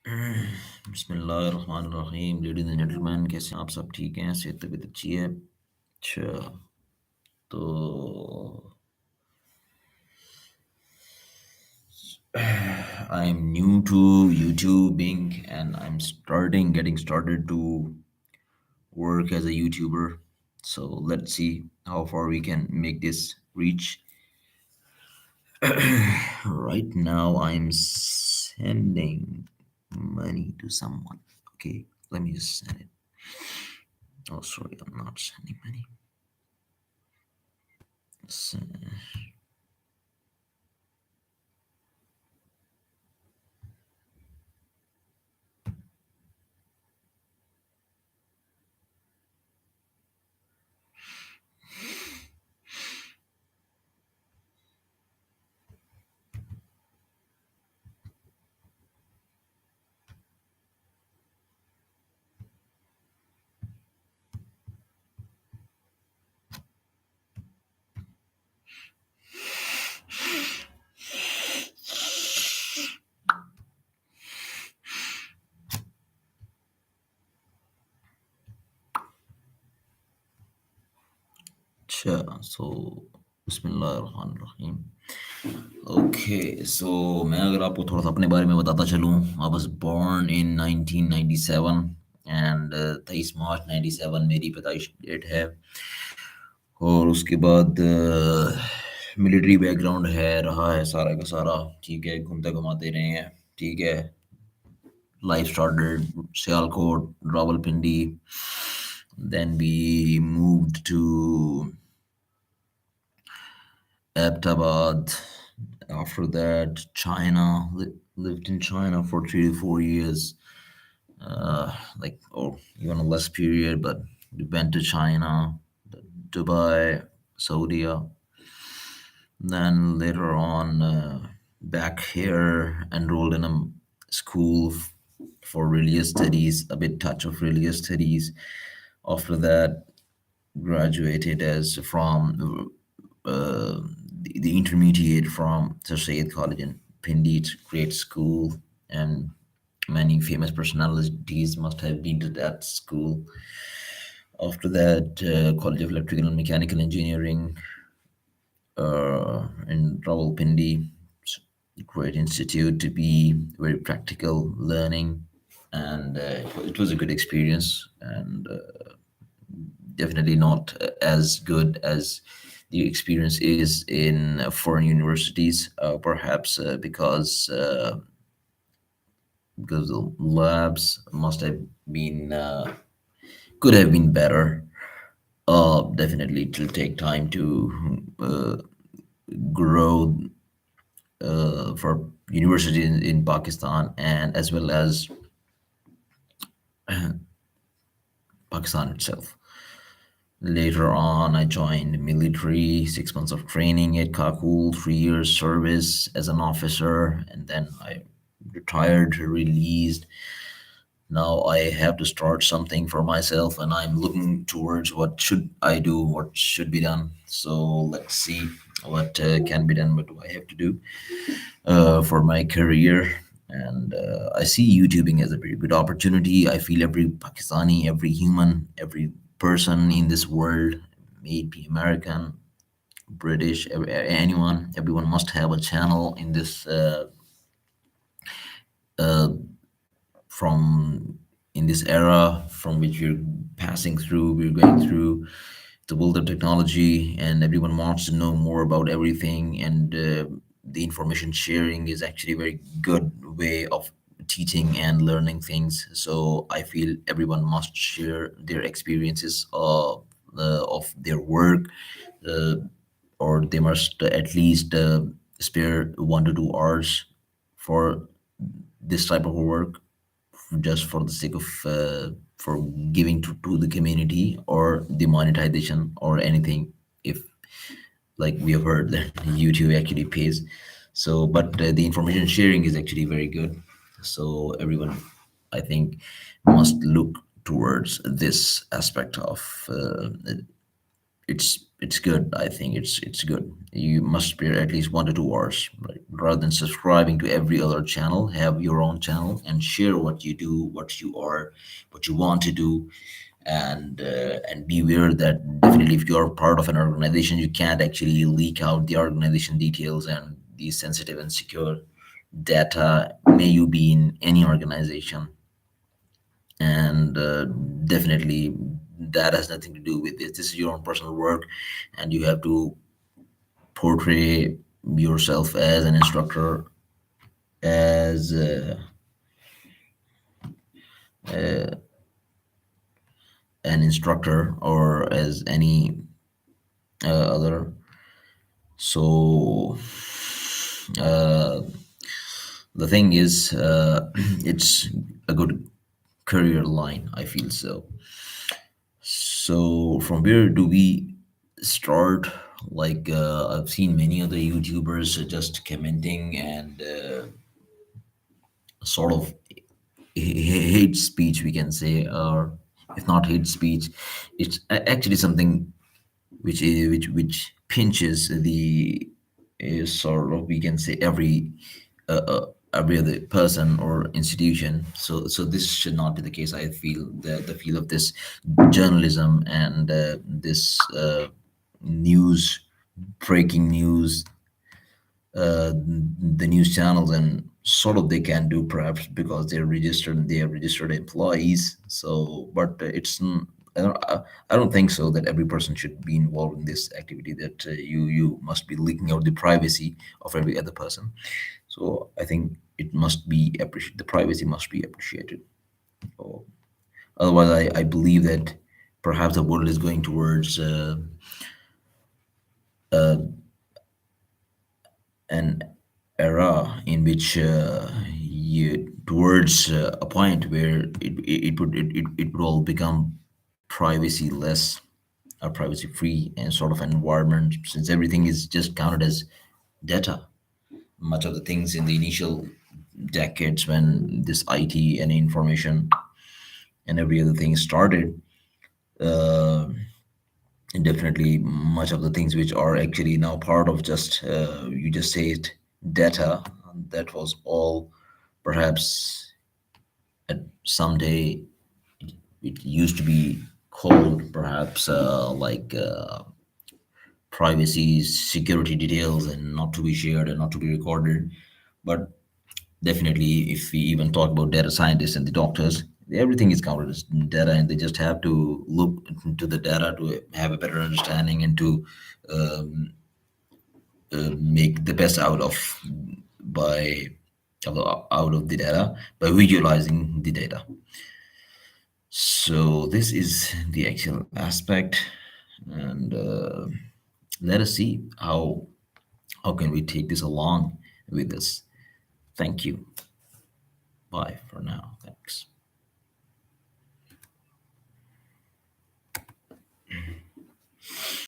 बिस्मिल्लाहिर्रहमानिर्रहीम ladies and gentleman, कैसे हैं आप? सब ठीक हैं? सेहत तबीयत अच्छी है? अच्छा, तो I'm new to YouTubing and I'm starting getting started to work as a YouTuber. So let's see how far we can make this reach. Right now I'm sending money to someone. Okay, let me just send it. Oh, sorry, I'm not sending money. अच्छा, so बिस्मिल्लाहिर्रहमानिर्रहीम। Okay, सो मैं अगर आपको थोड़ा सा अपने बारे में बताता चलूँ, I was born in 1997 and 23 March 97 मेरी पैदाइश डेट है। और उसके बाद मिलिट्री बैकग्राउंड है, रहा है सारा का सारा। ठीक है, घूमते घुमाते रहे हैं। ठीक है, life started Sialkot, Rawalpindi. Then we moved to Abbottabad. After that, China. Lived in China for 3 to 4 years, like or even a less period. But we went to China, Dubai, Saudi. Then later on, back here, enrolled in a school for religious studies, a bit touch of religious studies. After that, graduated as from the intermediate from Sir Syed College in Pindi. It's a great school, and many famous personalities must have been to that school. After that, College of Electrical and Mechanical Engineering in Rawalpindi. It's a great institute to be very practical learning, and it was a good experience, and definitely not as good as the experience is in foreign universities, perhaps because the labs must have been could have been better. Definitely, it will take time to grow for university in Pakistan and as well as Pakistan itself. Later on, I joined military, 6 months of training at Kakul, 3 years service as an officer, and then I retired, released. Now I have to start something for myself, and I'm looking towards what should I do, what should be done. So let's see what can be done, what do I have to do for my career. And I see YouTubing as a very good opportunity. I feel every Pakistani, every human, every person in this world, may it be American, British, anyone, everyone must have a channel in this uh, from in this era from which we're passing through, we're going through the world of technology, and everyone wants to know more about everything. And the information sharing is actually a very good way of teaching and learning things. So I feel everyone must share their experiences of their work, uh, or they must at least spare 1 to 2 hours for this type of work, just for the sake of for giving to the community or the monetization or anything. If, like we have heard that YouTube actually pays. So but the information sharing is actually very good. So everyone, I think, must look towards this aspect of its it's good. I think it's good. You must spare at least 1 to 2 hours, right? Rather than subscribing to every other channel, have your own channel and share what you do, what you are, what you want to do, and be aware that definitely if you are part of an organization, you can't actually leak out the organization details and the sensitive and secure data. May you be in any organization, and definitely that has nothing to do with this. This is your own personal work, and you have to portray yourself as an instructor, as an instructor, or as any other. So uh, the thing is, it's a good career line, I feel. So from where do we start? Like, I've seen many other YouTubers just commenting and sort of hate speech, we can say, or if not hate speech, it's actually something which pinches the sort of, we can say, every other person or institution. So this should not be the case. I feel the feel of this journalism and this news, breaking news, the news channels, and sort of they can do perhaps because they are registered employees. So but I don't think so that every person should be involved in this activity, that you must be leaking out the privacy of every other person. So I think it must be appreciated, the privacy must be appreciated. So otherwise I believe that perhaps the world is going towards an era in which towards a point where it would all become privacy less, or privacy free, and sort of an environment, since everything is just counted as data. Much of the things in the initial decades when this IT and information and every other thing started, uh, and definitely much of the things which are actually now part of just you just say it, data, that was all perhaps at someday it used to be called perhaps privacy, security details, and not to be shared and not to be recorded. But definitely, if we even talk about data scientists and the doctors, everything is counted as data, and they just have to look into the data to have a better understanding and to um, make the best out of by out of the data by visualizing the data. So this is the actual aspect, and let us see how can we take this along with us. Thank you. Bye for now.